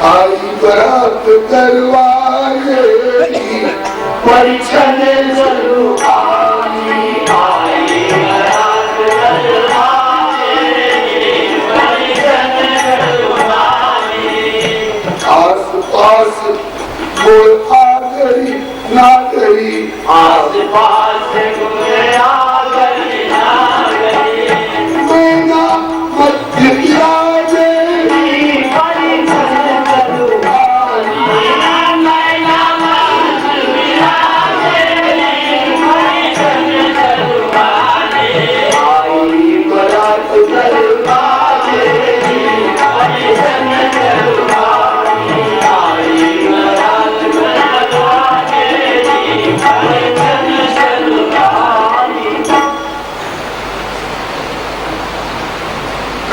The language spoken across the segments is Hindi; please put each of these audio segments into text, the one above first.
आई बरात दरवाजे की परिछन जरूर आई बरात दरवाजे की परिछन जरूर आई। आस पास कोई आ गई ना गई आस पास कोई आ गई ना गई मैना मध्य किराजे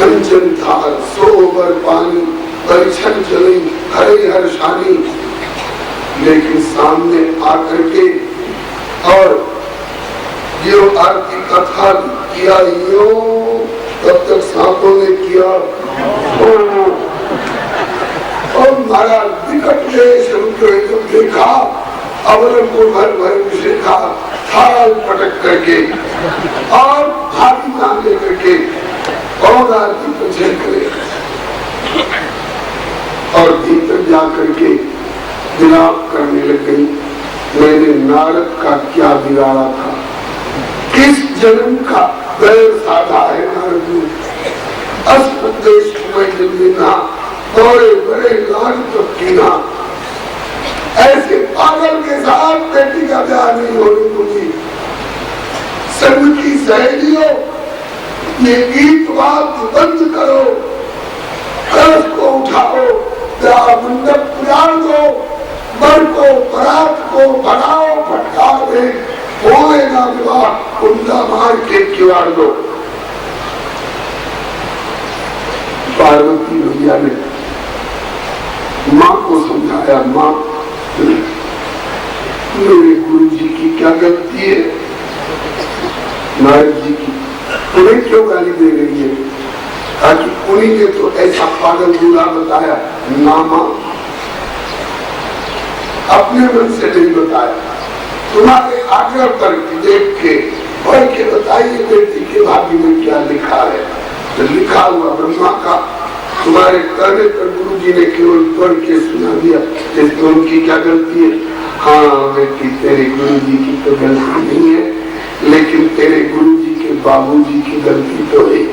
कंचन थार सोबर पानी परिछन चली हरे हर्षानी। लेकिन सामने आकर के और यो आरती कथा किया यो तब तक सांपों ने किया और महाराज विकट वेश उनको एकदम देखा अवलन को भर भर देखा थाल पटक करके और हाथी नाम लेकर के और आरती पूजन करे और भीतर जाकर के विलाप करने लग गई। मैंने नारद का क्या बिगाड़ा था, किस जन्म का बैर साधा है नारद ने। अस्पदेश में जन्मिना बड़े बड़े लाज तक कीना। ऐसे पागल के साथ बेटी का ब्याह नहीं होने दूंगी। संग की सहेलियों ये गीत वाद्य बंद करो, कलश को उठाओ, ब्याह मंडप पुजान दो, बर को बरात को भगाओ फटकार दे, होए ना विवाह कुंडा मार के किवाड़ दो। पार्वती भैया ने माँ को समझाया, माँ मेरे गुरु जी की क्या गलती है, नारद जी की उन्हें क्यों गाली दे रही है। ताकि उन्हीं ने तो ऐसा पागल दूल्हा बताया, नामा अपने मन से नहीं बताया, तुम्हारे आग्रह पर देख के पढ़ के बताइए बेटी के भाग्य में क्या लिखा है। तो लिखा हुआ ब्रह्मा का तुम्हारे कहने पर गुरु जी ने केवल पढ़ के सुना दिया, इसमें उनकी क्या गलती है। हाँ बेटी तेरे गुरु जी की तो गलती नहीं है, लेकिन तेरे गुरु जी के बाबूजी की गलती तो है,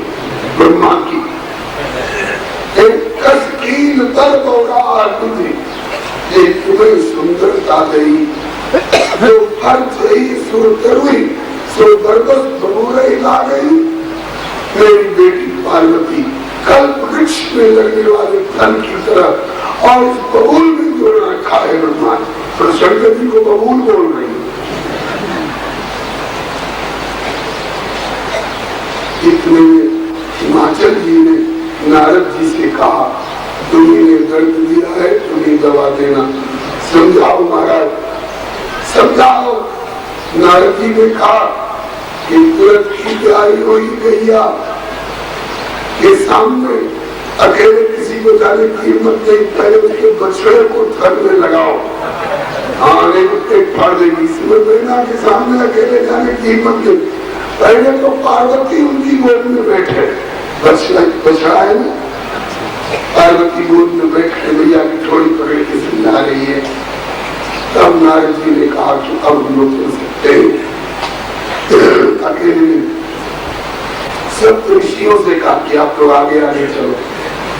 ब्रह्मा की। एक कसकीन तर्क होगा बुद्धि, ये तुम्हें सुंदरता गई जो फर्ज रही सुर करुई सो बरबस बबूरे ला गई। मेरी बेटी पार्वती कल्प वृक्ष में लगने वाले फल की तरह और इस बबूल में जोड़ रखा है ब्रह्मा, पर शंकर जी को बबूल बोल रही है। इतने हिमाचल जी ने नारद जी से कहा, तुम्हें दर्द दिया है, तुम्हें दवा देना, समझाओ महाराज समझाओ। नारद जी ने कहा कि तुरंत की तैयारी हो ही गैया के सामने अकेले किसी को जाने की हिम्मत नहीं, पहले उसके बछड़े को थर में लगाओ, हाँ नहीं तो फाड़ देगी। मैना के सामने अकेले जाने की हिम्मत नहीं, पहले तो पार्वती उनकी गोद में बैठे, बछड़ा है ना, पार्वती गोद में बैठे भैया की थोड़ी पकड़ के समझा रही है। तब नारद जी ने कहा कि अब हम लोग कर सकते हैं अकेले। सब ऋषियों से कहा कि आप तो आगे आगे चलो,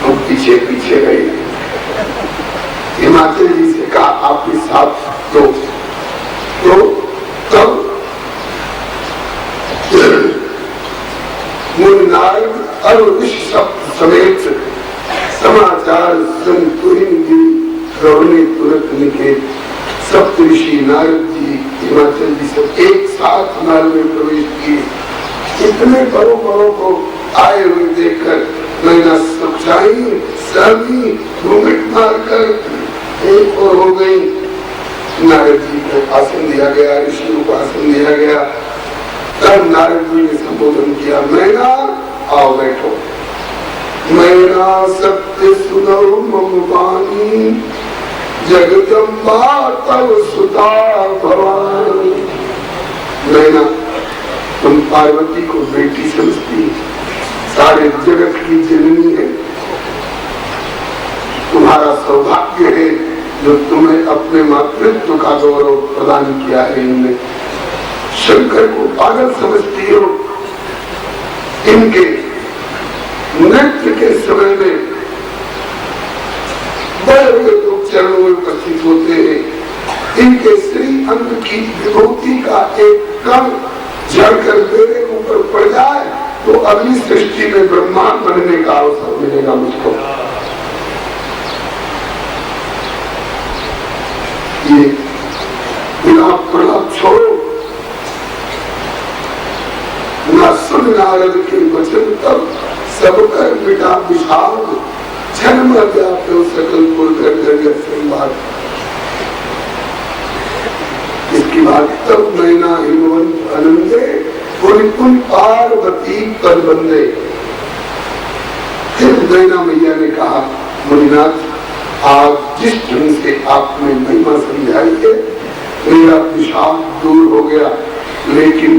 हम पीछे पीछे रहे। हिमाचल जी से कहा आप भी साथ तो तब नारद और ऋषि शब्द समेत समाचार रोने तुरंत लिखे। सप्त ऋषि नारद जी हिमाचल जी सब एक साथ नाल में प्रवेश किए। इतने बड़ों को आए हुए देखकर मैंने सच्चाई सभी घूंघट मारकर एक और हो गई। नारद जी को आसन दिया गया, ऋषियों को आसन दिया गया। तब नारद जी ने संबोधन किया, मैना आओ बैठो। मैना सत्य सुनो मम वाणी जगदम्बा तव सुता भवानी। नैना तुम पार्वती को बेटी समझती, सारे जगत की जननी है। तुम्हारा सौभाग्य है जो तुम्हें अपने मातृत्व का गौरव प्रदान किया है। इनने शंकर को पागल समझती हो, इनके नृत्य के समय में बड़े बड़े लोग चरणों में उपस्थित होते हैं। इनके श्री अंग की विभूति का एक कण झड़कर मेरे ऊपर पड़ जाए तो अगली सृष्टि में ब्रह्मांड बनने का अवसर मिलेगा मुझको। ये बिना प्रलाप छोड़ो, न सुन नारद के वचन तब सब कर मिटा विषाद, जन्म व्याप्यो सकल पुर घर संवाद। इसकी बात तब मैना हिमवंत आनंदे पुन पार्वती पद बंदे। फिर नैना मैया ने कहा, मुनिनाथ आज जिस ढंग से आपने महिमा समझाई है मेरा विषाद दूर हो गया, लेकिन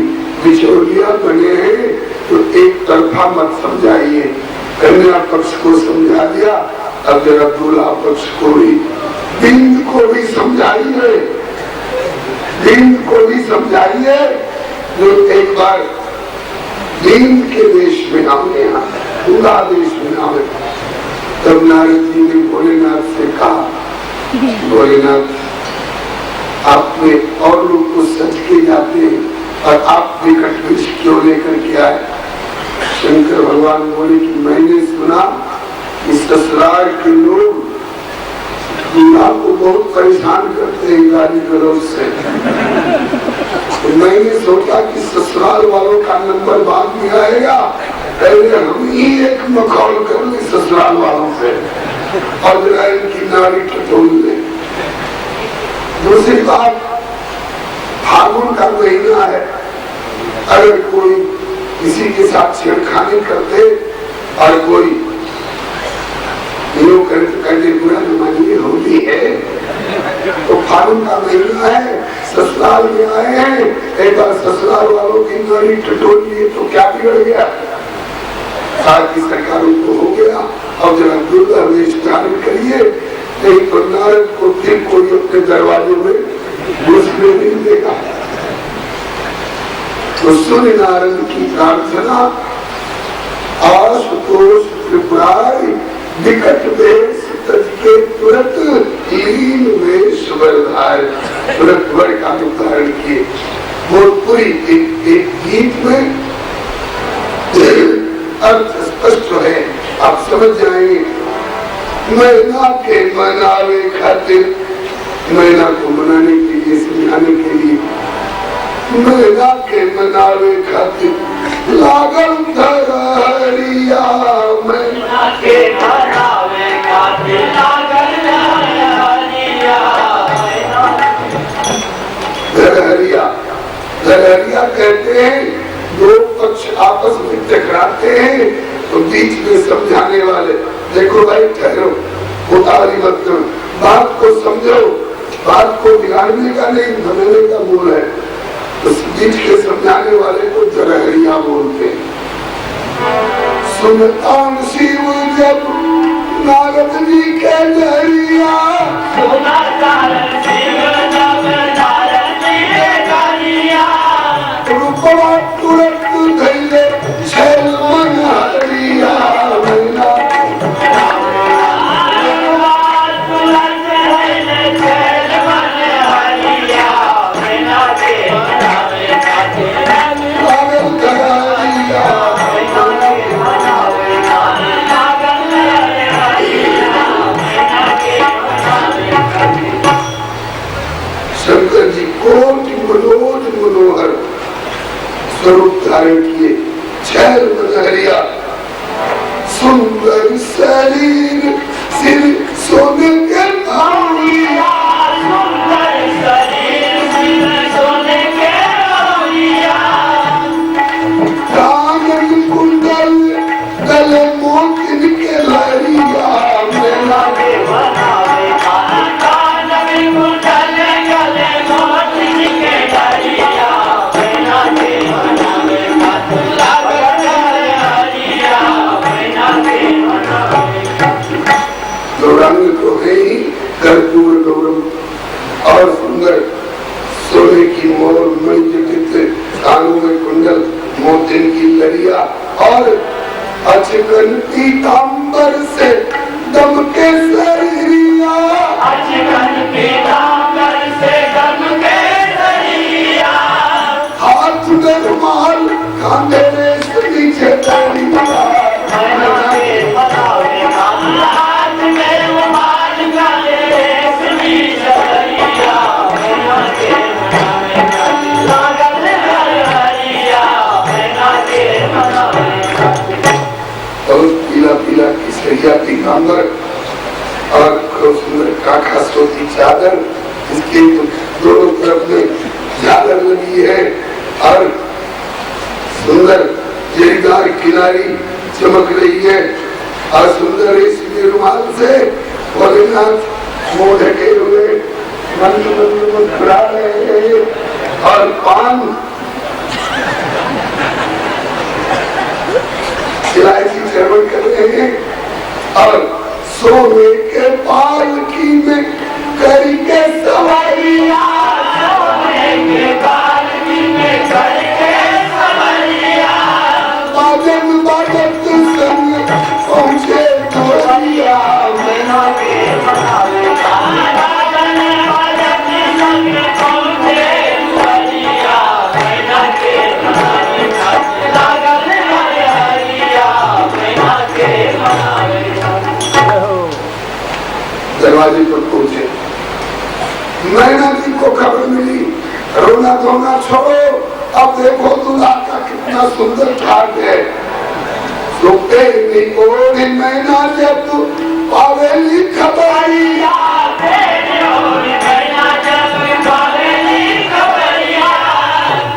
बिचौलिया बने हैं तो एक तरफा मत समझाइए। कन्या पक्ष को समझा दिया, अब जरा दूल्हा पक्ष को भी, बिंद को भी समझाइए, बिंद को भी समझाइए जो एक बार बिंद के देश में आने, पूरा देश में आवे। तब नारद जी ने भोलेनाथ से कहा, भोलेनाथ आपने और लोग को सच के जाते हैं और आप विकट विष क्यों लेकर के आए? शंकर भगवान बोले कि मैंने सुना कि ससुराल के लोग दूल्हा को बहुत परेशान करते हैं गाली गलौज से। तो मैंने सोचा कि ससुराल वालों का नंबर बाद में आएगा, पहले हम ही एक मखौल कर ले ससुराल वालों से और जरा इनकी नारी टटोल ले। दूसरी बात, फागुन का महीना है, अगर कोई किसी के साथ छेड़खानी करते और कोई योग करके बुरा मानिए होली है, तो फागुन का महीना है, ससुराल में आए हैं, एक बार ससुराल वालों की नारी टटोल लिए तो क्या बिगड़ गया? साथ की सरकारों को हो गया। अब जरा दुर्गा वेश धारण करिए, नहीं तो नारद को फिर कोई अपने दरवाजे में घुसने नहीं देगा। तो सुन नारद की प्रार्थना, आशुतोष त्रिपुरारी विकट वेश तज के तुरंत लीन वेश वरधार, तुरंत वर का रूप धारण किए। वो पूरी एक गीत में अर्थ स्पष्ट है, आप समझ जाएंगे। मैना के मनावे खातिर, मैना को मनाने के लिए, समझाने के लिए, मैना के मनावे खातिर लागल धरहरिया, मैना के मनावे खातिर लागल धरहरिया। धरहरिया, धरहरिया कहते हैं दो पक्ष आपस में टकराते हैं तो बीच में समझाने वाले, देखो भाई ठहरो, उतावली मत करो, बात को समझो, बात को बिगाड़ने का नहीं बनाने का बोल है, तो बीच के समझाने वाले को धरहरिया बोलते हैं। सुनतान शिव जब नारद जी के दरिया, सुनतान शिव जब नारद जी के दरिया, रूपवा तुरंत धैले छैल मन हरिया, मैना तुरंत धैले छैल मन हरिया, मैना के मनावे खातिर लागल धरहरिया, मैना के मनावे खातिर लागल धरहरिया, मैना के मनावे खातिर। शंकर जी कोटि मनोज मनोहर स्वरूप धारण किए, छैल मनहरिया, सुंदर शरीर सिर सोने के औलिया, सुंदर शरीर सिर सोने के औलिया, कानन कुंडल गले मोतिन के लहरिया, मैना सुंदर और खूब सुंदर काका सोती चादर, इसके दोनों तरफ में झालर लगी है और सुंदर जरीदार किनारी चमक रही है और सुंदर रेशमी रुमाल से भोलेनाथ मुंह ढके हुए मंद मंद मुस्कुरा रहे हैं और पान इलायची चरवण कर रहे हैं और सोने के पालकी में करके सवारियां, सोने के पालकी में करके सवारियां, बाजन बाजत संग पहुंचे दुआरिया, मैना के मनावे बाजन बाजत संग पहुंचे दुआरिया, मैना के मनावे लागल हरिया, मैना के मनावे। दरवाजे पर पहुंचे, मैना जी को खबर मिली, रोना धोना छोड़ो, अब देखो दूल्हा का कितना सुंदर ठाट है। तो ओढ़ी मैना जब पावेली खबरिया,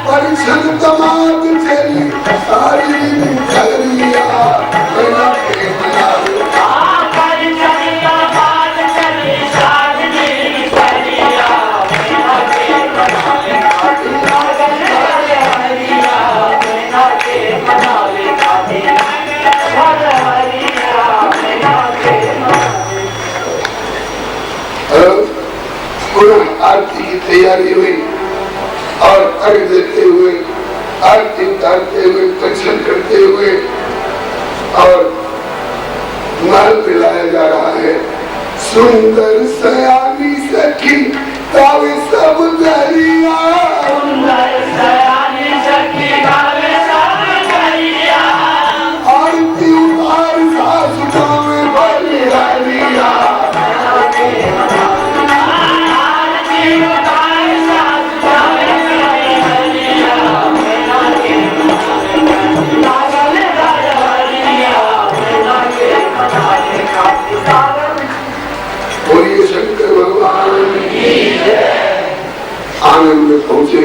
परिछन दमाद चली सारी खरिया, मैना के मनावे आरती की तैयारी हुई और अर्घ देते हुए, आरती उतारते हुए, दर्शन करते हुए और महल पे लाया जा रहा है। सुंदर सयानी सखी गावे सब गरिया, सुंदर सयानी सखी गावे सब गरिया, आरती उतार सासु गावे बलिहारिया, बोलिए शंकर भगवान की जय। आनंद में पहुंचे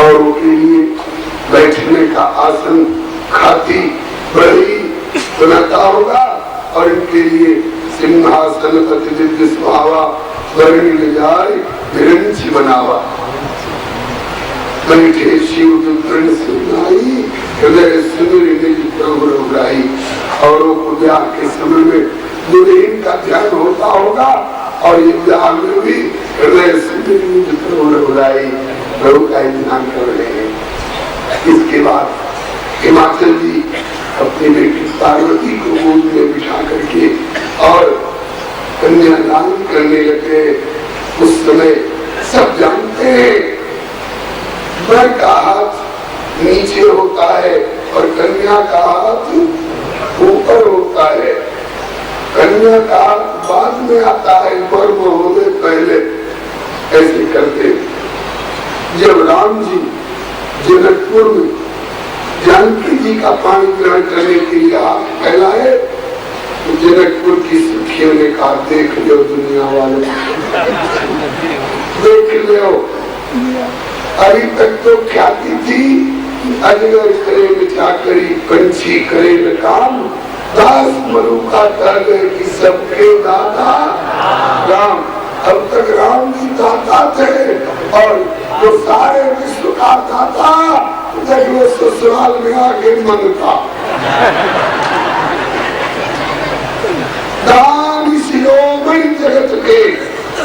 और उनके लिए बैठने का आसन खाती बड़ी बनाता होगा और इनके लिए सिंहासन अति दिव्य सुहावा वर्णी ले जाए विरंच बनावा, बैठे शिव विवरण सुनाई, हृदय सुंदर निज प्रभु रघुराई। और वो ब्याह के समय में दुल्हन का ध्यान होता होगा और ये ब्याह में भी हृदय सुंदर निज प्रभु रघुराई प्रभु का ध्यान कर रहे हैं। इसके बाद हिमाचल जी अपनी बेटी पार्वती को गोद में बिठा करके और कन्यादान करने लगे। उस समय सब जानते हैं वर का हाथ नीचे होता है और कन्या का हाथ ऊपर होता है। कन्या का हाथ बाद में आता है, वर होने पहले ऐसे करते। जब राम जी जनकपुर में जानकी जी का पानी ग्रहण करने के लिए हाथ फैलाए तो जनकपुर की सुखियों ने कहा देख लो दुनिया वाले, देख लो। अभी तक तो ख्याति थी अजगर करे मिठा करी, पंछी करे न काम, दास मरुखा कर गए कि सबके दादा राम। अब तक राम जी दाता थे और वो सारे विश्व का दाता, जब वो ससुराल में आके मनता दान शिरोमणि जगत के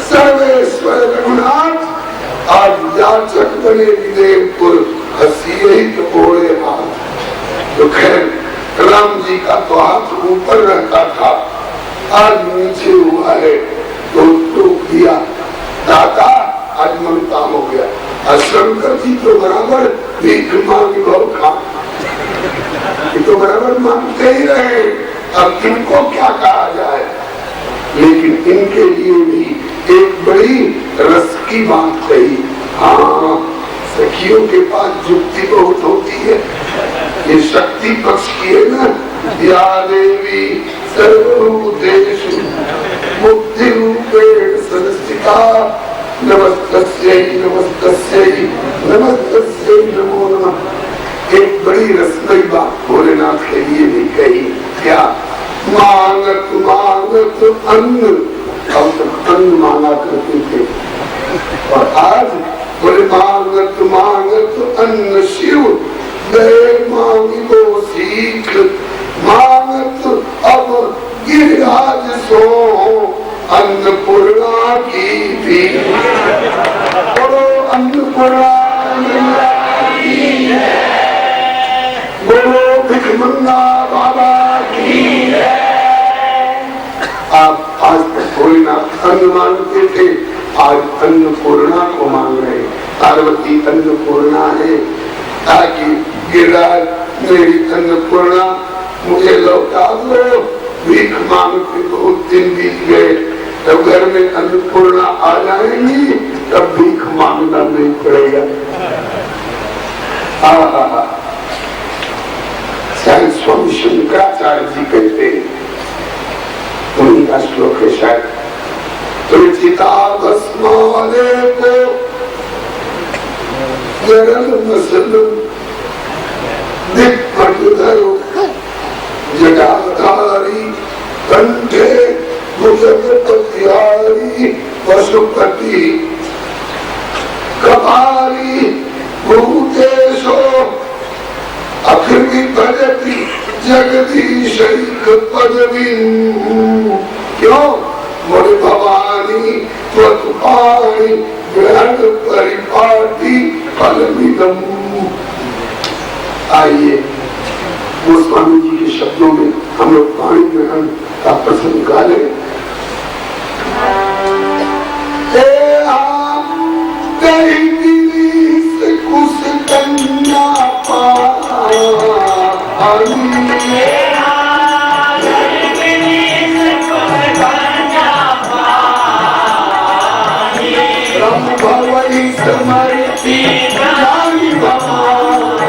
सर्वेश्वर रघुनाथ आज याचक बने विदेवपुर, हसी ही तो बोले हाथ। तो खैर राम जी का तो हाथ ऊपर रहता था, आज नीचे हुआ है तो टोक दिया दाता, आज ममता हो गया। और शंकर जी तो बराबर भीख मांगी बहुत खा, तो बराबर मांगते ही रहे। अब इनको क्या कहा जाए, लेकिन इनके लिए भी एक बड़ी रस की बात कही। हाँ, सखियों के पास युक्ति बहुत होती है, ये शक्ति पक्ष की है ना। या देवी सर्वभूतेषु मुक्तिरूपेण संस्थिता नमस्तस्यै नमस्तस्यै नमस्तस्यै नमो नमः। एक बड़ी रसमयी बात भोलेनाथ के लिए भी कही, क्या? मांगत मांगत अन्न, हम तक अन्न मांगा करते थे और आज बोले मांगत मांगत अन्न शिव गए मांगी वो सीख, मांगत अब गिरिराज सो अन्नपूर्णा की भी। बोलो अन्नपूर्णा की है, बोलो भिखमंगा बाबा की है। आप आज तक भोलेनाथ अन्न मांगते थे, आज अन्नपूर्णा को मांग रहे। पार्वती अन्नपूर्णा है, ताकि गिरिराज मेरी अन्नपूर्णा मुझे लौटा दो। भीख मांगते बहुत दिन बीत गए, तब घर में अन्नपूर्णा आ जाएंगी, तब भीख मांगना नहीं पड़ेगा। शायद स्वामी शंकराचार्य जी कहते हैं, उन्हीं का श्लोक है शायद, चिता भस्म वाले को जरल मसल दिग्पट धरो जटाधारी कंठे भुजगपतिहारी पशुपति कपाली भूतेशो अखिल भजती जगदीश पदवी। क्यों? बोले भवानी त्वत्पाणि ग्रहण परिपाटी फलमिदम्। आइए गोस्वामी जी के शब्दों में हम लोग पाणी ग्रहण का प्रसंग गाले। से कुछ कन्या भवई समर्पी जानी भवानी,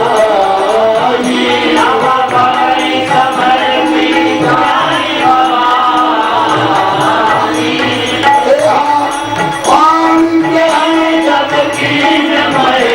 भवई समर्पी जानी भवानी। पानी के जब की मरे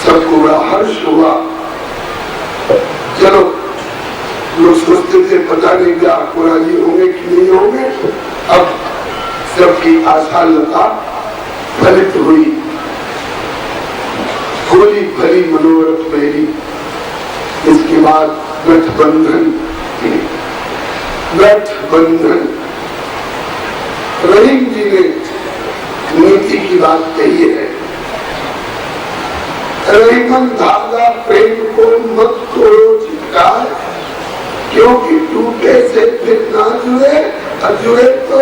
सबको बड़ा हर्ष हुआ। चलो लोग सोचते थे पता नहीं क्या राजी होंगे कि नहीं होंगे, अब सबकी आशा लता फलित हुई। होली भरी मनोरथ मेरी, इसके बाद गठबंधन रहीम जी ने नीति की बात कही है। रहीमन धागा प्रेम को मत तोड़ो चिपकाए, क्योंकि टूटे से फिर ना जुड़े, और जुड़े तो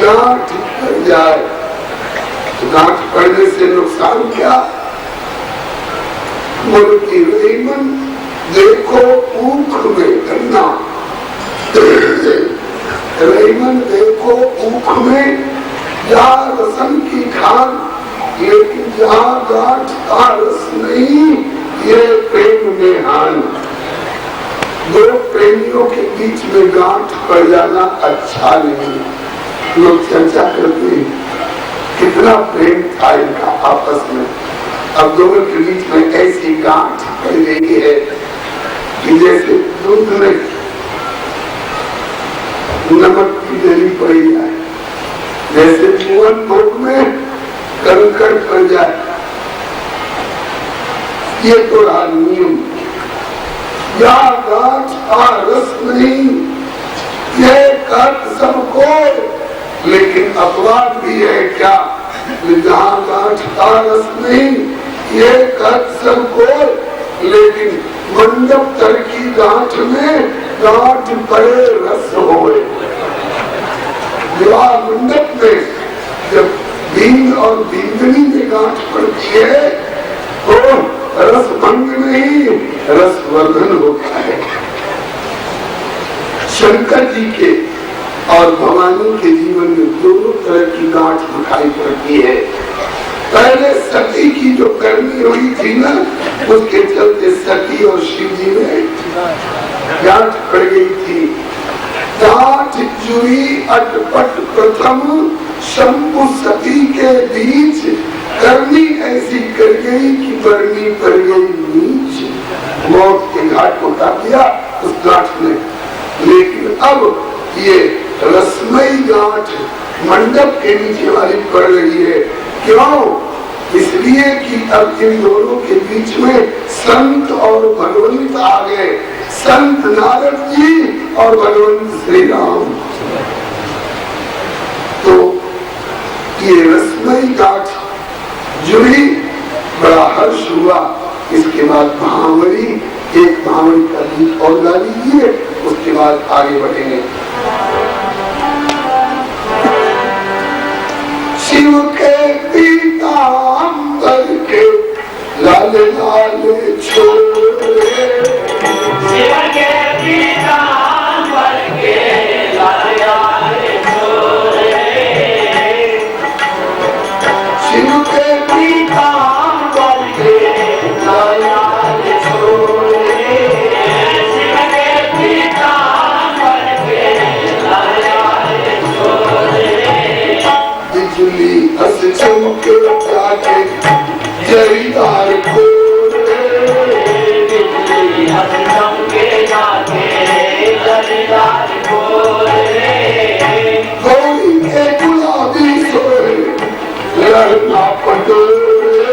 गांठ पड़ जाए। तो गांठ पड़ने से नुकसान क्या? बोलती रहीमन देखो ऊख में गन्ना, रहीमन देखो ऊख में जहाँ रसन की खान, लेकिन जहाँ गांठ का रस नहीं, ये प्रेम में हान। दो प्रेमियों के बीच में गांठ पड़ जाना अच्छा नहीं। लोग चर्चा करते हैं कितना प्रेम था इनका आपस में, अब दोनों के बीच में ऐसी गांठ पड़ गई है कि जैसे दूध में नमक की जली पड़ी जाए, जैसे जीवन भोग में कंकड़ पड़ जाए। ये तो रहा नियम। या गांठ का रस नहीं, ये कर्त सबको, लेकिन अपवाद भी है क्या? जहाँ गांठ का रस नहीं, ये कर्त सबको, लेकिन मंडप तर की गांठ में गांठ पड़े रस होए। विवाह मंडप में जब बीन और बींदनी में गांठ पड़ती है तो रस भंग नहीं, रस वर्धन होता है। शंकर जी के और भवानी के जीवन में दोनों तरह की गांठ दिखाई पड़ती है। पहले सती की जो करनी हुई थी ना, उसके चलते सती और शिव जी में गांठ पड़ गई थी। गांठ जुड़ी अटपट प्रथम शंभु सती के बीच, करनी ऐसी कर गई कि बरनी पड़ गई नीच। मौत के घाट को उतार दिया उस गांठ ने। लेकिन अब ये रसमयी गांठ मंडप के नीचे वाली पड़ रही है। क्यों? इसलिए कि अब इन दोनों के बीच में संत और भगवंत आ गए, संत नारद जी और भगवंत श्री राम। तो ये रसमयी गांठ जुड़ी, बड़ा हर्ष हुआ। इसके बाद भावरी, एक भावरी का गीत और गा लीजिए, उसके बाद आगे बढ़ेंगे। शिव के पीतांबर के लाल लाल छोरे, शिव के पीतांबर के लाल लाल छोरे, शिव के पीतांबर के लाल लाल छोरे, शिव के पीतांबर के लाल लाल छोरे, बिजली हंस चमके जाके जरीदार खोरे, बिजली हंस चमके जाके जरीदार खोरे, गौरी के गुलाबी सोए लड़ना पटोरे,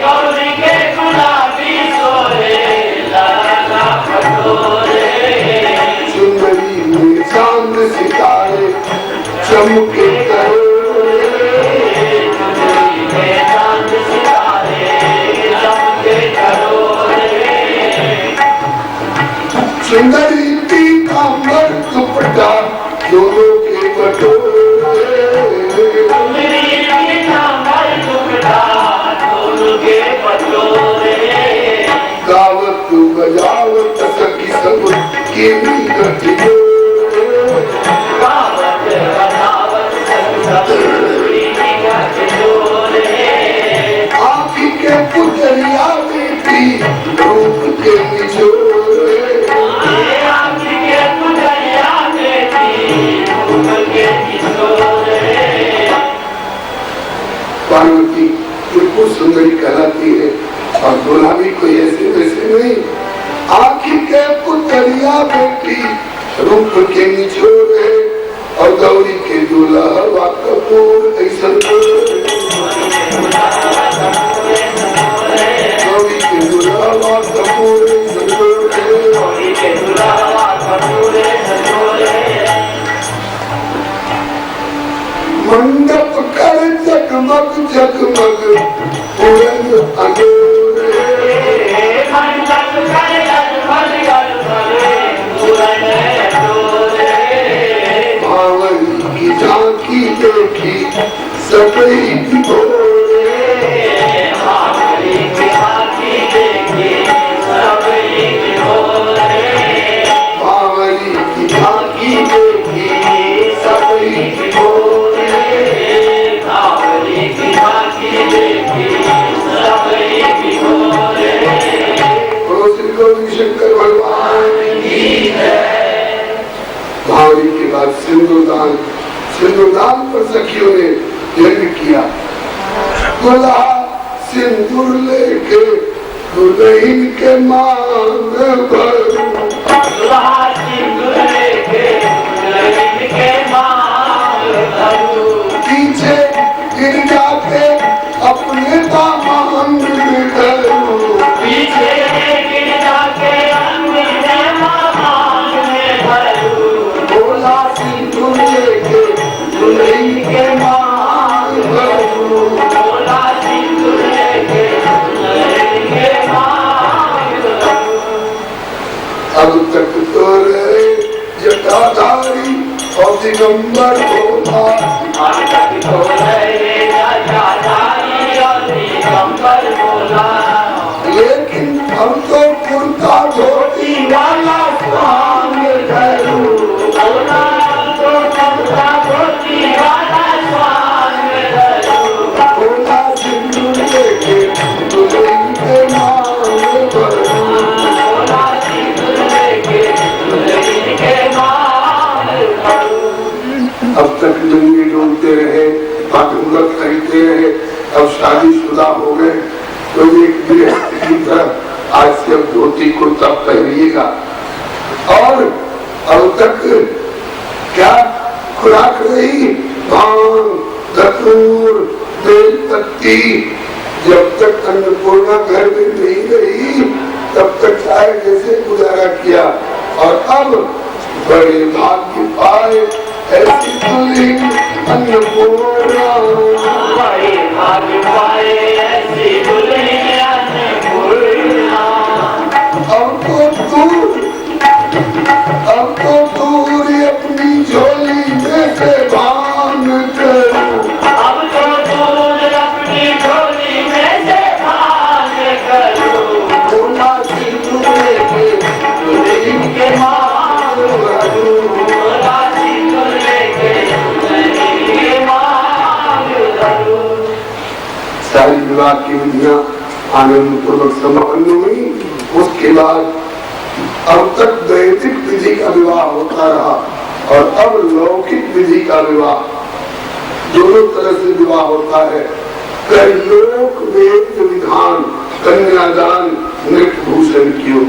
गौरी के गुलाबी सोए लड़ना पटोरे, चुनरी में चांद सितारे चमके करोड़े, सुंदरी पीतांबर दुपट्टा दोनों के बटोरे, सुंदरी पीतांबर दुपट्टा दोनों के बटोरे, गावत बजावत सखी सब के मीत जोड़े, गावत बजावत सखी सब के मीत जोड़े, आँखी के पुतरिया बेटी रूप के निचोड़े, पार्वती बिल्कुल सुंदरी कहलाती है और दूल्हा भी कोई ऐसे वैसे नहीं। आँखी के पुतरिया बेटी रूप के निचोड़े और गौरी के दूल्हा कपूर ऐसा, गौरी के दूल्हा कपूर मंडप कर जगमग जगमग पूरन सकई की भोरे बावरी की झांकी देखी सबई की भोरे बावरी की झांकी देखी सबई की भोरे बावरी की झांकी देखी सबई की भोरे श्री गौरी शंकर भगवान की जय। बावरी के बाद सिंदूरदान, सिंदूरदान पर सखियों ने यज्ञ किया। दुल्हा सिंदूर लेके दुल्हन के मांग भरू, दुल्हा सिंदूर लेके दुल्हन के मांग भरू पीछे गिर जाके अपने दामन में धरू, पीछे गिर जाके अपने मांग में भरू बोला सिंदूर लेके दुल्हन के मांग भरू। बोला सिंदूर लेके दुल्हन के मांग भरू अब तक तो रहे जटाधारी और दिगंबर भोला, अब तक तो रहे जटाधारी और दिगंबर भोला लेकिन हम तो कुर्ता धोती वाला स्वांग धरू, भोला तो कुर्ता धोती वाला स्वांग धरू बोला सिंदूर लेके दुल्हन के मांग भरू। बोला सिंदूर लेके दुल्हन के मांग भरू अब तक नंगे डोलते रहे, भागवत कहते रहे, अब शादीशुदा हो गए तो एक गृहस्थ की तरह आज से अब धोती कुर्ता पहनिएगा। और अब तक क्या खुराक रही, भांग धतूर बेल पत्ती, जब तक अन्नपूर्णा घर में नहीं रही तब तक चाहे जैसे गुजारा किया। और अब बड़े भाग्य पाए ऐसी दुल्हन अन्नपूर्णा, बड़े भाग्य पाए ऐसी दुल्हन अन्नपूर्णा अब तो दूर अपनी झोली में से भान करूं, अब तो दूर अपनी झोली में से भान करूं बोला सिंदूर लेके दुल्हन के मांग भरू। बोला सिंदूर लेके दुल्हन के मांग भरू सारी विवाह की विधियां आनंद पूर्वक संपन्न हुई। उसके बाद अब तक दैविक विधि का विवाह होता रहा और अब लौकिक विधि का विवाह, दोनों तरह से विवाह होता है। कई लोक वेद विधान कन्यादान नृत्य भूषण कियो,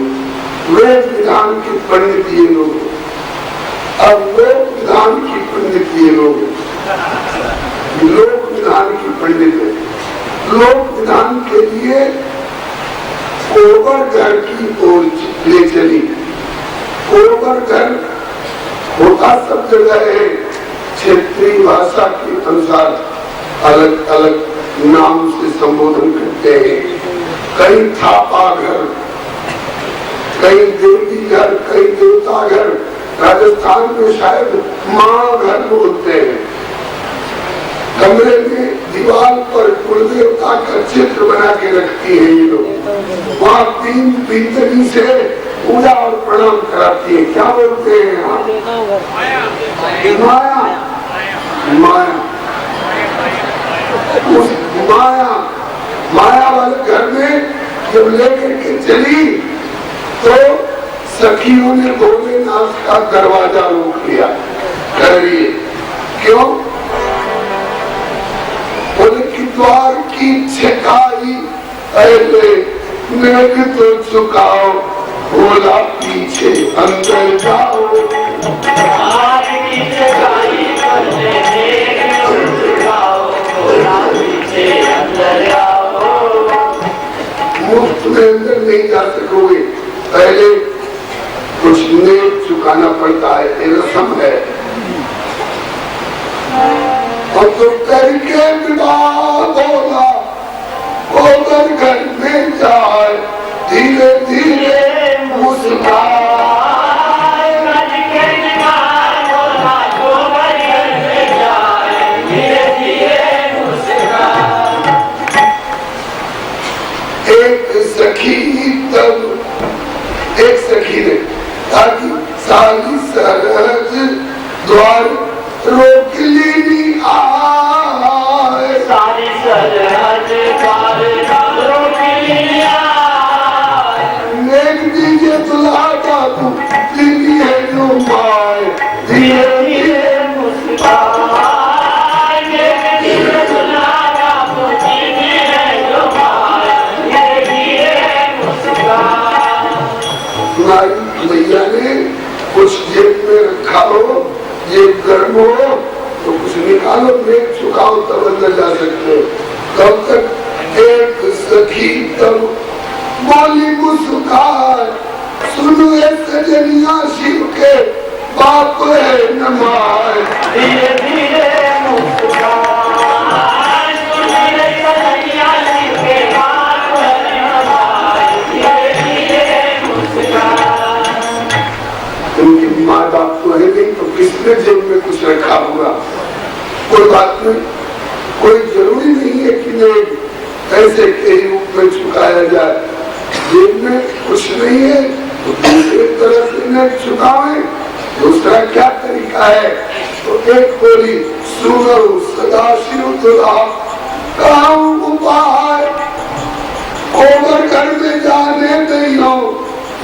वेद विधान के पंडित ये लोग, अब लोक विधान की पंडित ये लोग, लोक विधान की पंडित है। लोक विधान के लिए गोवर्धन की ओर ले चली। गोवर्धन होता सब जगह है, क्षेत्रीय भाषा के अनुसार अलग अलग नाम से संबोधन करते हैं। कई थापा घर, कई देवी घर, कई देवता घर, राजस्थान में शायद माँ घर बोलते हैं। कमरे में दीवार पर कुलदेवता का चित्र बना के रखती है ये लोग, वहाँ तीन पीतरी से पूजा और प्रणाम कराती है। क्या बोलते हैं यहाँ? माया। माया उस माया वाले घर में जब लेकर के चली तो सखियों ने भोलेनाथ का दरवाजा रोक लिया। करिए क्यों? उनकी द्वार की छकाई पहले मेघ तो चुकाओ, भोला पीछे अंदर जाओ। द्वार की छकाई पहले मेघ तो चुकाओ, भोला पीछे अंदर आओ। मुफ्त में अंदर नहीं जा सकोगे, पहले कुछ नेक चुकाना पड़ता है, ये रस्म है। और तो करके विवाह बोला गोबर घर में जाए, धीरे धीरे मुस्काए। करके विवाह बोला गोबर घर में जाए, धीरे धीरे एक सखी तब एक सखी ने ताकि साली सरहद द्वार रोक लेनी आए, सारी सरहद द्वार रोक लेनी आए, देख दीजिए दुल्हा बाबू दिल्ली है जो माए, धीरे धीरे मुस्काए, देख दीजिए दुल्हा बाबू दिल्ली है जो माए, धीरे धीरे मुस्काए। तुम्हारी मैया ने कुछ जेब में रखा हो, जेब गर्म हो तो कुछ निकालो, मेघ चुकाओ तब अंदर जा सकते हो। तब तक एक सखी तब बोली मुस्कान, सुनो सजनिया शिव के बाप है नमाज, धीरे धीरे मुस्कान, सुनो सजनिया शिव के बाप है नमाज, धीरे धीरे मुस्कान। उनकी माँ बाप तो है नहीं तो किसने जेब में कुछ रखा होगा। कोई बात नहीं, कोई जरूरी नहीं है कि नहीं पैसे के रूप में चुकाया जाए, जेब में कुछ नहीं है तो दूसरे तरह से न चुकावे। दूसरा क्या तरीका है तो एक बोली सुनो सदाशिव तुला काम उपाय, कोबर घर में जाने नहीं हो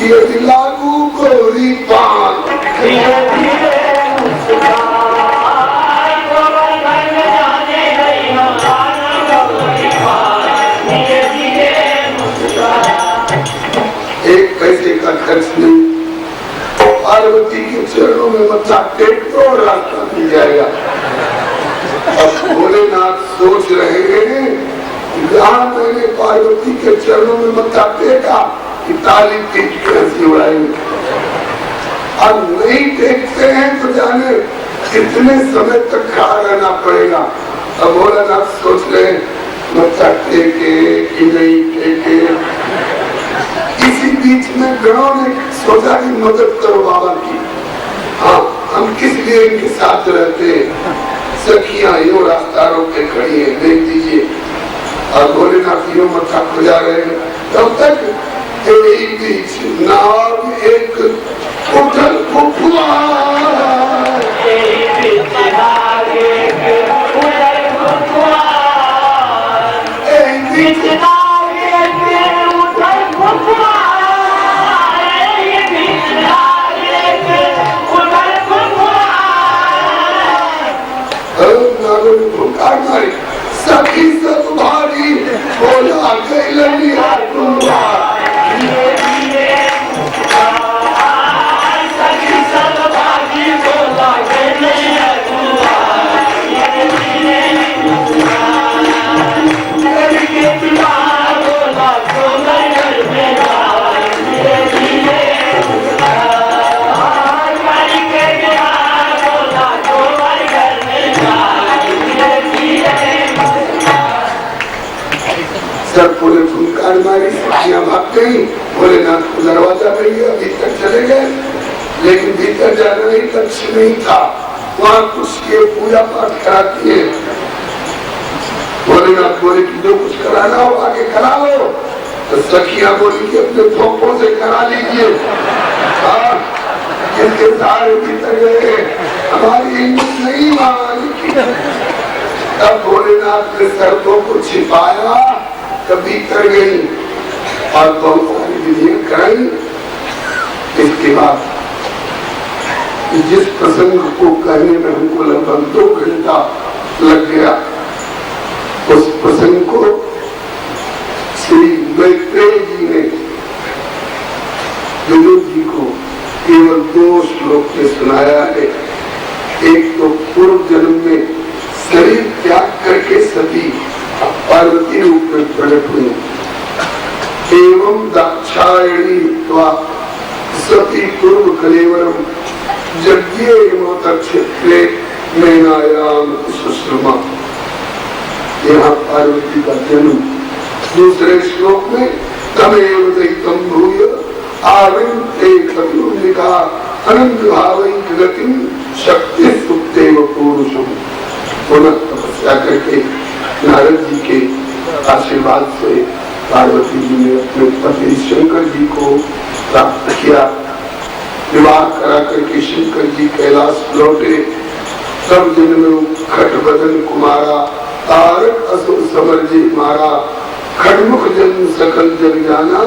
यदि लागू गोरी पान, धीरे धीरे मुस्कान, कोबर घर में जाने नहीं हो लागू गोरी पान, धीरे धीरे मुस्कान। एक पैसे का खर्च नहीं, पार्वती के चरणों में मत्था टेक दो और रास्ता मिल जाएगा। अब भोलेनाथ सोच रहे हैं जहाँ मैंने पार्वती के चरणों में मत्था टेका कि ताली पीट के हंसी उड़ाएंगे, अब नहीं टेकते हैं तो जाने कितने समय तक खड़ा रहना पड़ेगा। अब भोलेनाथ सोच रहे मत्था टेके कि नहीं टेके। इसी बीच में गणों ने सोचा कि मदद करो बाबा की, हाँ हम किस लिए इनके साथ रहते हैं। सखियां यूं रास्ता रोक के खड़ी है, देख दीजिए। और भोलेनाथ यूं मत्था खुजा रहे हैं। तब तक एक बीच नाव एक उठल फुफुआर, एक बीच नाव एक उठल फुफुआर, एक बीच नाव एक उठल फुफुआर, एक बीच नाव एक उठल फुफुआर। नारों ने फुकार मारी, सखी सब भारी बोला गैलनी हाथ तुम्हार, धीरे धीरे मुस्कान, सखी सब भागी बोला गैलनी हाथ तुम्हार, धीरे धीरे मुस्कान, घर के दीवार बोला कोमल घर में जाए, धीरे धीरे मुस्कान, घर के दीवार बोला कोमल घर में जाए, धीरे धीरे सब पूरे फुकार मारी, सखियां भाग गई। भोलेनाथ को दरवाजा मिल गया, भीतर चले गए, लेकिन भीतर जाना ही लक्ष्य नहीं था। वहाँ कुछ के पूजा पाठ कराती है। भोलेनाथ बोले कि जो कुछ कराना हो आगे करा लो, तो सखियां बोली कि अपने थोपों से करा लीजिए। हाँ, जिनके सारे भीतर गए हमारी हिम्मत नहीं मानी। तब भोलेनाथ ने शर्तों को छिपाया, तब भीतर गई और बहुत सारी विधियां कराई। इसके बाद जिस प्रसंग को कहने में हमको लगभग 2 घंटा लग गया, उस प्रसंग को श्री मैत्रेय जी ने विनोद जी को केवल 2 श्लोक में सुनाया है। एक तो पूर्व जन्म में शरीर त्याग करके सती पार्वती रूप में प्रकट हुई, एवं दाक्षायणी सती पूर्व कलेवरम यज्ञे क्षेत्रे मैनायाम सुश्रुमा। यहाँ पार्वती का जन्म। दूसरे श्लोक में तमेव दैतम भूय आविन्ते कविका अनंत भावैक गतिम शक्ति सुप्तेव पुरुषम। पुनः तपस्या करके नारद जी के आशीर्वाद से पार्वती जी ने अपने पति शंकर जी को प्राप्त किया। विवाह करा करके शंकर जी कैलाश लौटे, तब जिनमें खट बदन कुमारा, तारक असुर समर जी मारा, खड़मुख जन सकल जग जाना,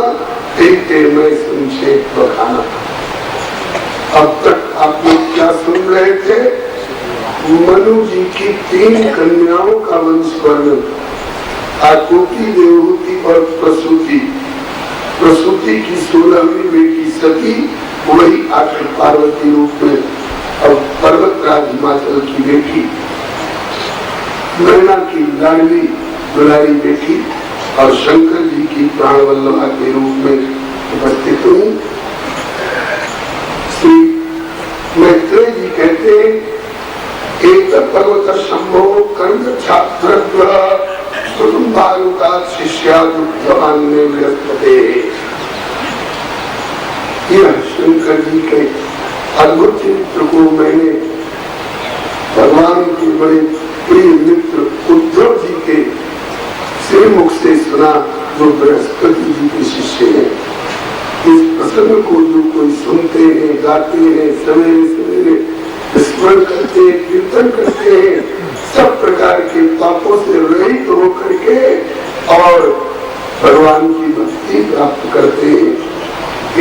देखते मैं संक्षेप बखाना। अब तक आप लोग क्या सुन रहे थे? मनु जी की 3 कन्याओं का वंश वर्णन, आकुति, देवहूति और प्रसूति। प्रसूति की 16वीं बेटी सती, वही आखिर पार्वती रूप में अब पर्वतराज हिमाचल की बेटी, नैना की लाडली दुलारी बेटी और शंकर जी की प्राणवल्लभा के रूप में उपस्थित हुई। श्री मैत्रेय जी कहते हैं, एक पर्वत शंभो कर्म छात्र कुटुम्बालुका शिष्यादुक्तवान में व्यस्तते। यह शंकर जी के अद्भुत चरित्र को मैंने भगवान के बड़े प्रिय मित्र उद्धव जी के श्रीमुख से सुना, जो बृहस्पति जी के शिष्य हैं। इस प्रसंग को जो कोई सुनते हैं, गाते हैं, सवेरे सवेरे स्मरण करते हैं, कीर्तन करते हैं, सब प्रकार के पापों से रहित होकर के और भगवान की भक्ति प्राप्त करते हैं।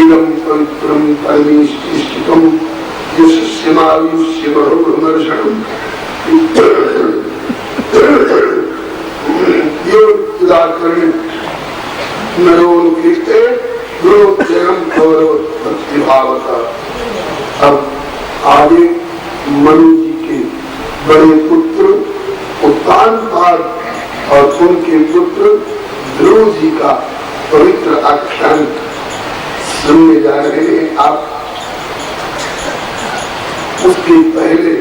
इदं पवित्रं परमेष्टिष्टिकं यशस्यमायुष्यमर्षणं योदाकरण नरोनुकीर्ते गुरुजयं गौरव भक्तिभावता। अब आगे मनु जी के बड़े पुत्र उत्तानपाद और उनके पुत्र ध्रुव जी का पवित्र आख्यान सुनने जा रहे हैं आप। उसके पहले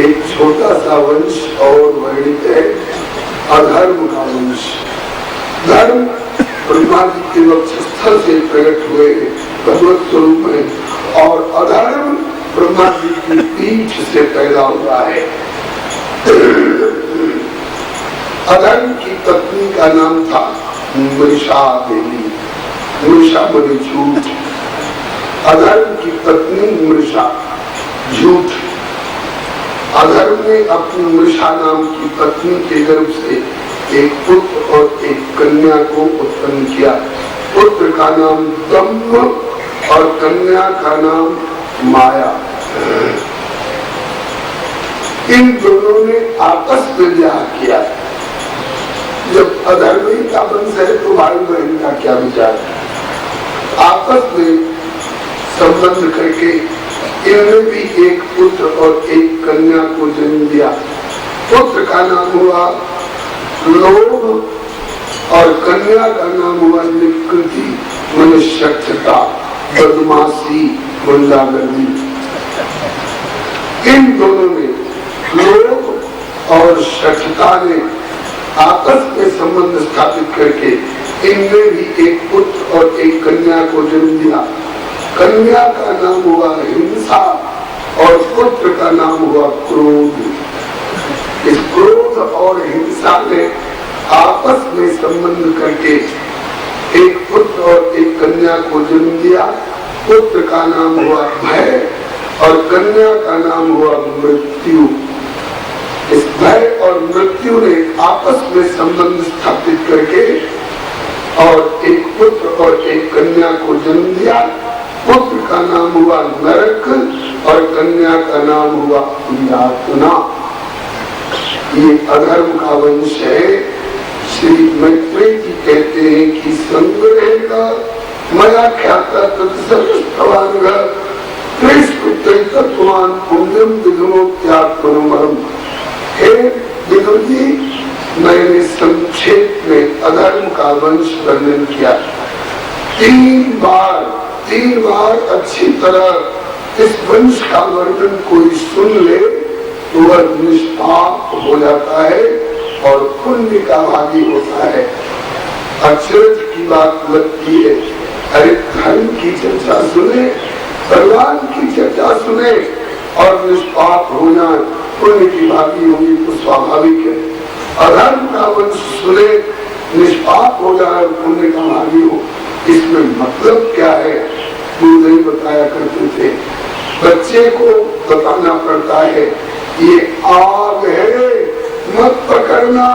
एक छोटा सा वंश और वर्णित है, अधर्म का वंश। धर्म ब्रह्मा जी के वक्षस्थल से प्रकट हुए भगवत स्वरूप में, और अधर्म ब्रह्मा जी की पीठ से पैदा हुआ है। अधर्म की पत्नी का नाम था मृषा देवी। मृषा बड़ी झूठ, अधर्म की पत्नी मृषा झूठ। अधर्म ने अपनी मृषा नाम की पत्नी के गर्भ से एक पुत्र और एक कन्या को उत्पन्न किया। पुत्र का नाम दम्भ और कन्या का नाम माया। इन दोनों ने आपस में ब्याह किया। जब अधर्मी का वंश है तो भाई बहन का क्या विचार? आपस में संबंध करके इनमें भी एक पुत्र और एक कन्या को जन्म दिया। पुत्र का नाम हुआ लोभ और कन्या का नाम हुआ निकृति, मनुष्यता, बदमाशी, गुंडागर्दी। इन दोनों ने, लोभ और शठता ने आपस में संबंध स्थापित करके इनमें भी एक पुत्र और एक कन्या को जन्म दिया। कन्या का नाम हुआ हिंसा और पुत्र का नाम हुआ क्रोध। इस क्रोध और हिंसा ने आपस में संबंध करके एक पुत्र और एक कन्या को जन्म दिया। पुत्र का नाम हुआ भय और कन्या का नाम हुआ मृत्यु। इस भय और मृत्यु ने आपस में संबंध स्थापित करके और एक पुत्र और एक कन्या को जन्म दिया। पुत्र का नाम हुआ नरक और कन्या का नाम हुआ यातना। ये अधर्म का वंश है। श्री मैत्रेय जी कहते हैं कि संग्रह का मया ख्याता तत्सर्वस्तवान तत्वान पुण्यम विधुनोत्यात्मनोमरम। हे विदुर जी, मैंने संक्षेप में अधर्म का वंश वर्णन किया। 3 बार अच्छी तरह इस वंश का वर्णन कोई सुन ले तो वह निष्पाप हो जाता है और पुण्य का भागी होता है। अचरज की बात लगती है। अरे धर्म की चर्चा सुने, भगवान की चर्चा सुने और निष्पाप हो जाए, पुण्य की भागी होगी तो स्वाभाविक है। अधर्म का वंश सुने निष्पाप हो जाए, पुण्य का भागी हो, इसमें मतलब क्या है वो नहीं बताया करते थे। बच्चे को बताना पड़ता है ये आग है मत पकड़ना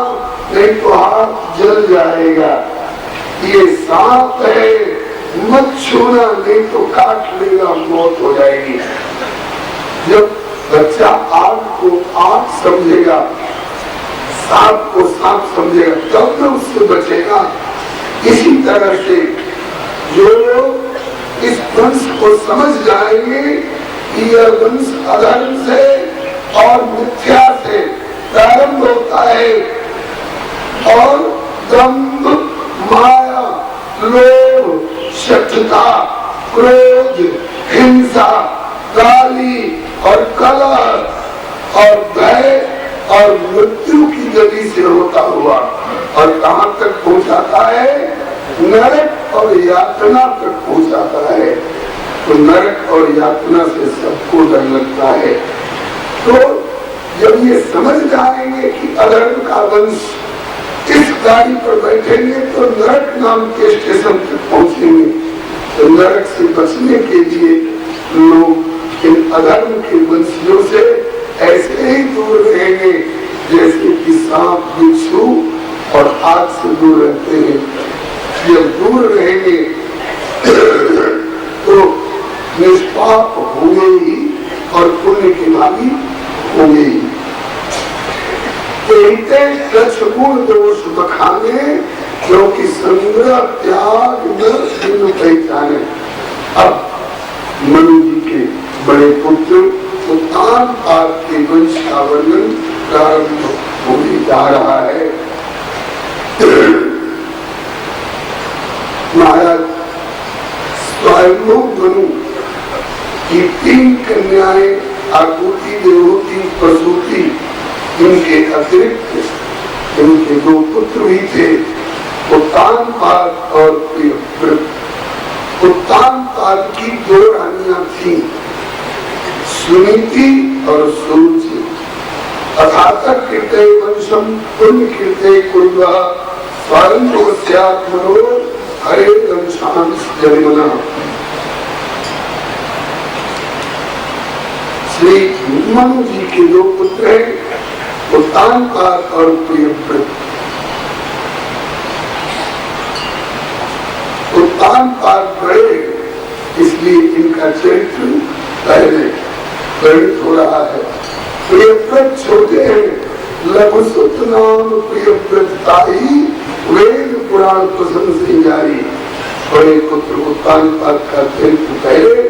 नहीं तो हाथ जल जाएगा, ये सांप है मत छूना नहीं तो काट लेगा, मौत हो जाएगी। जब बच्चा आग को आग समझेगा, सांप को सांप समझेगा, तब तो उससे बचेगा। इसी तरह से जो लोग इस वंश को समझ जाएंगे कि यह वंश अधर्म से और मिथ्या से प्रारंभ होता है और दंभ, माया, लोभ, शठता, क्रोध, हिंसा, गाली और कलह और भय और मृत्यु की गति से होता हुआ और कहाँ तक पहुँचाता है? नरक और यातना तक पहुँचाता है। तो नरक और यातना से सबको डर लगता है। तो जब ये समझ जाएंगे कि अधर्म का वंश इस गाड़ी पर बैठेंगे तो नरक नाम के स्टेशन तक पहुँचेंगे। तो नरक से बचने के लिए लोग इन अधर्म के वंशियों से ऐसे ही दूर रहेंगे जैसे कि सांप, बिच्छू और आग से दूर रहते हैं। जब दूर रहेंगे तो निष्पाप होंगे ही और पुण्य की भागी होंगे ही। गुण दोष बखाने क्योंकि संग्रह त्याग न पहचाने। अब मनु जी के बड़े पुत्र उत्तान काल के वंश का वर्णन प्रारंभ होने जा रहा है। महाराज स्वयं मनु की 3 कन्याएं आकुति, देवहूति, प्रसूति, इनके अतिरिक्त इनके 2 पुत्र भी थे, उत्तानपाद और प्रियव्रत। उत्तानपाद की 2 रानियां थी, सुनीति और सुरुचि। अथातक कीर्ते वंशम पुण्य कीर्ते कुर्वा स्वारंभवस्यात्मनो हरे वंशांश जन्मना। श्री मनु जी के 2 पुत्र हैं, उत्तानपाद और प्रियव्रत। उत्तानपाद बड़े इसलिए इनका चरित्र पहले वर्णित हो रहा है। प्रियव्रत छोटे हैं, लघु सुत नाम प्रियव्रत ताई वेद पुराण प्रसन्न से जारी। बड़े पुत्र उत्तानपाद का चरित्र पहले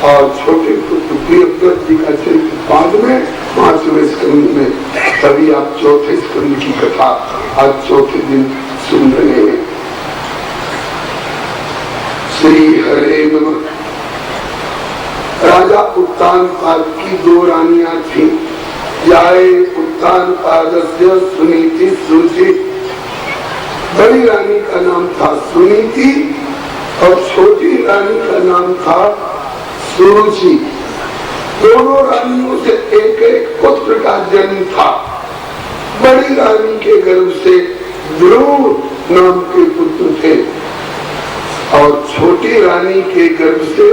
और छोटे पुत्र प्रियव्रत जी का चरित्र बाद में 5वें स्कंद में। तभी आप 4थे स्कंद की कथा आज 4थे दिन सुन रहे हैं। श्री हरे नमः। राजा उत्तानपाद की 2 रानियां थी, जाए उत्तानपादस्य सुनीति सुरुचि। बड़ी रानी का नाम था सुनीति और छोटी रानी का नाम था सुरुचि। दोनों रानियों से एक एक पुत्र का जन्म था। बड़ी रानी के गर्भ से ध्रुव नाम के पुत्र थे और छोटी रानी के गर्भ से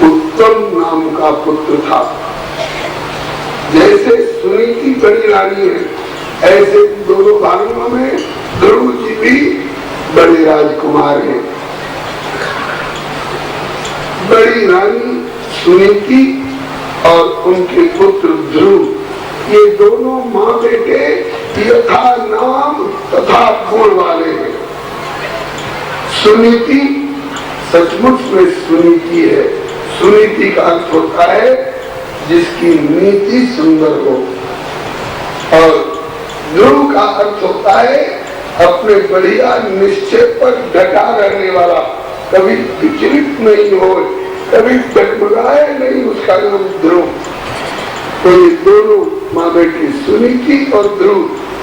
उत्तम नाम का पुत्र था। जैसे सुनीति बड़ी रानी है, ऐसे दोनों भाइयों में ध्रुव जी भी बड़े राजकुमार हैं। बड़ी रानी सुनीति और उनके पुत्र ध्रुव, ये दोनों माँ बेटे यथा नाम तथा गुण वाले हैं। सुनीति सचमुच में सुनीति है। सुनीति का अर्थ होता है जिसकी नीति सुंदर हो, और ध्रुव का अर्थ होता है अपने बढ़िया निश्चय पर डटा रहने वाला, कभी विचलित नहीं हो, कभी डगमगाए नहीं, उसका नाम ध्रुव। तो ये दोनों माँ बेटी सुनीति और ध्रुव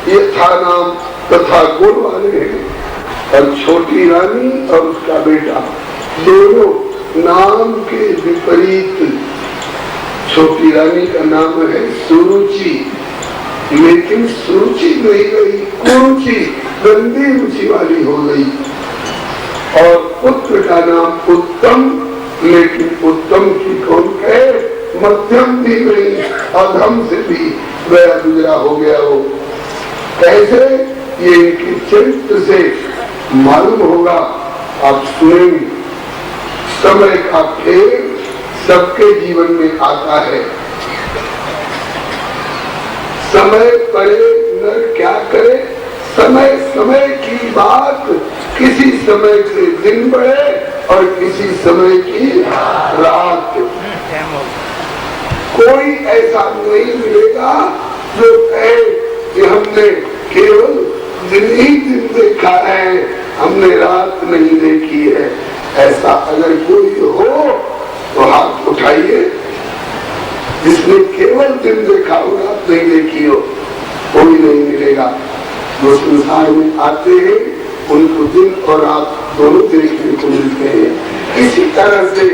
यथा नाम तथा गुण वाले हैं। और छोटी रानी और उसका बेटा दोनों नाम के विपरीत। छोटी रानी का नाम है सुरुचि लेकिन सुरुचि नहीं रही, कुरुचि गंदी रुचि वाली हो गई। और पुत्र का नाम उत्तम, लेकिन उत्तम की कौन कहे, मध्यम भी नहीं, अधम से भी गया गुजरा हो गया हो। कैसे, ये इनके चरित्र से मालूम होगा, आप सुनेंगे। समय का खेल सबके जीवन में आता है। समय पड़े नर क्या करे, समय समय की बात, किसी समय के दिन बढ़े और किसी समय की रात। कोई ऐसा नहीं मिलेगा जो कहे कि हमने केवल दिन ही दिन देखा है, हमने रात नहीं देखी है। ऐसा अगर कोई हो तो हाथ उठाइए, जिसने केवल दिन देखा हो, रात नहीं देखी हो। कोई नहीं मिलेगा। जो संसार में आते हैं उनको दिन और रात दोनों देखने को मिलते हैं। इसी तरह से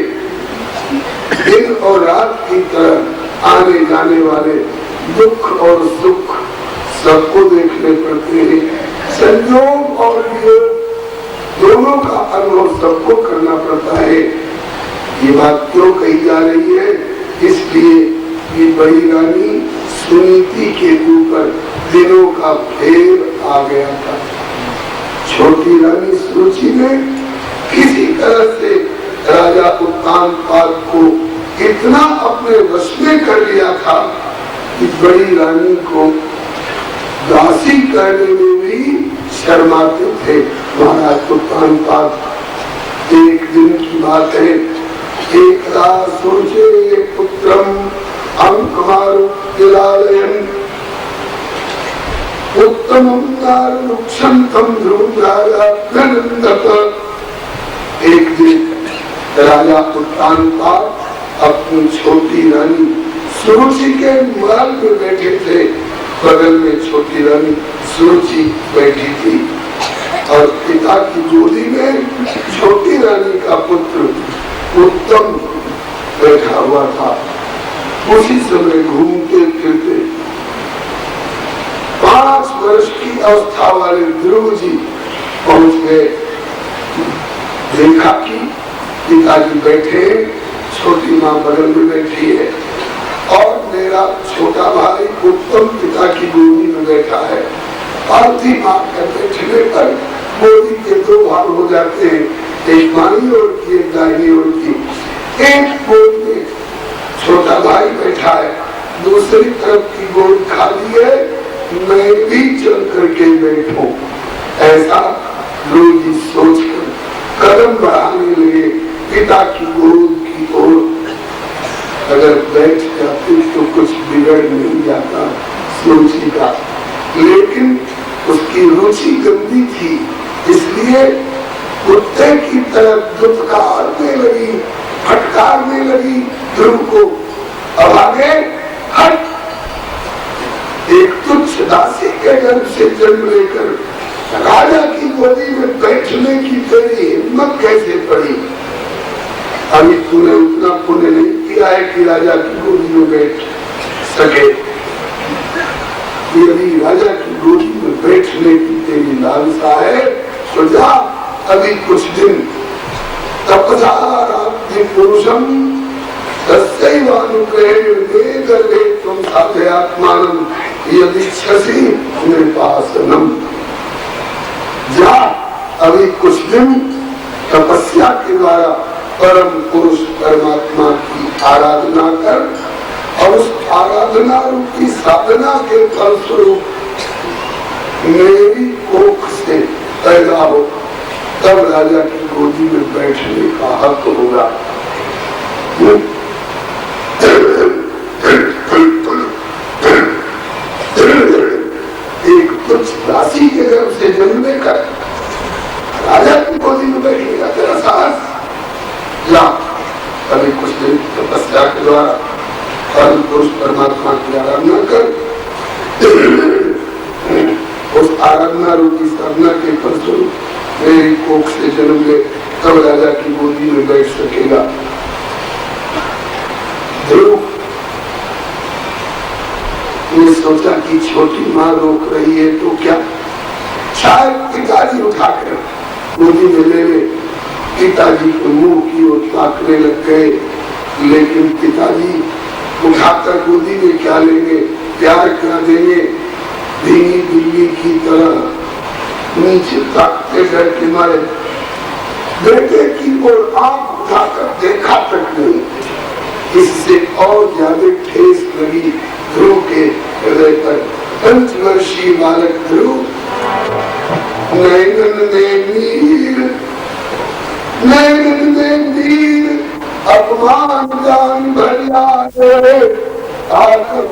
दिन और रात की तरह आने जाने वाले दुख और सुख सबको देखने पड़ते हैं। संयोग और योग दोनों का अनुभव सबको करना पड़ता है। ये बात क्यों कही जा रही है, इसलिए ये बड़ी रानी सुनीति के ऊपर दिनों का फेर आ गया था। छोटी रानी सुरुचि ने किसी तरह से राजा उत्तानपाद को इतना अपने वश में कर लिया था कि बड़ी रानी को दासी करने में भी शर्माते थे। महाराज उत्तानपाद एक दिन की बात है, एक सोचे पुत्रम अंकमारु किलालयन उत्तमं नारुक्षंतम ध्रुवं राजा नंदत। एक दिन राजा उत्तानपाद अपनी छोटी रानी सुरुचि के महल में बैठे थे। बगल में छोटी रानी सुरुचि बैठी थी और पिता की गोदी में छोटी रानी का पुत्र उत्तम बैठा हुआ था। उसी समय घूमते फिरते 5 वर्ष की अवस्था वाले ध्रुव जी पहुंच गए। देखा कि पिताजी बैठे, छोटी माँ बगल में बैठी है और मेरा छोटा भाई उत्तम पिता की गोदी में बैठा है। आरती माँ के बैठने पर गोदी के 2 भाग हो जाते हैं, एक बाईं ओर की एक दाहिनी ओर की। एक गोद में छोटा भाई बैठा है, दूसरी तरफ की गोद खाली है, मैं भी चल करके बैठूं। ऐसा रोजी सोचकर कदम बढ़ाने लगे पिता की गोद की ओर। अगर बैठ जाते तो कुछ बिगड़ नहीं जाता सुरुचि का, लेकिन उसकी रुचि गंदी थी, इसलिए कुत्ते की तरफ दुत्कारने लगी, फटकारने लगी ध्रुव को। अब आगे हट। एक तुच्छ दासी के गर्भ से जन्म लेकर राजा की गोदी में बैठने की तेरी हिम्मत कैसे पड़ी? अभी तूने उतना पुण्य नहीं किया है कि राजा की गोदी में बैठ सके। यदि राजा की गोदी में बैठने की तेरी लालसा है तो जा, अभी कुछ दिन तपसाराध्य पुरुषम तस्यैवानुग्रहेण गर्भे त्वं साधयात्मानं यदि इच्छसि निपासनम। जा, अभी कुछ दिन तपस्या के द्वारा परम पुरुष परमात्मा की आराधना कर और उस आराधना रूपी साधना के फलस्वरूप मेरी कोख से पैदा हो, तब राजा की गोदी में बैठने का हक होगा। एक कुछ राशि के गर्भ से जन्म लेकर राजा की गोदी में बैठने का तेरा साहस? ला, अभी कुछ दिन तपस्या के द्वारा परम पुरुष परमात्मा की आराधना कर, उस आराधना रूपी साधना के फलस्वरूप मेरी कोख से जन्म ले, तब राजा की गोदी में बैठ सकेगा। ध्रुव उसने सोचा कि छोटी माँ रोक रही है तो क्या, शायद पिताजी उठाकर गोदी में ले ले। पिताजी के मुंह की ओर ताकने लग गए, लेकिन पिताजी उठाकर गोदी में क्या लेंगे, प्यार कर देंगे। धीमी बिल्ली की तरह नीचे ताकते डर के मारे बेटे की ओर आंख उठाकर देखा तक नहीं। इससे और ज्यादा ठेस लगी ध्रुव के हृदय पर। 5 वर्षीय बालक ध्रुव नैनन में नीर अपमान जान भरिया आकर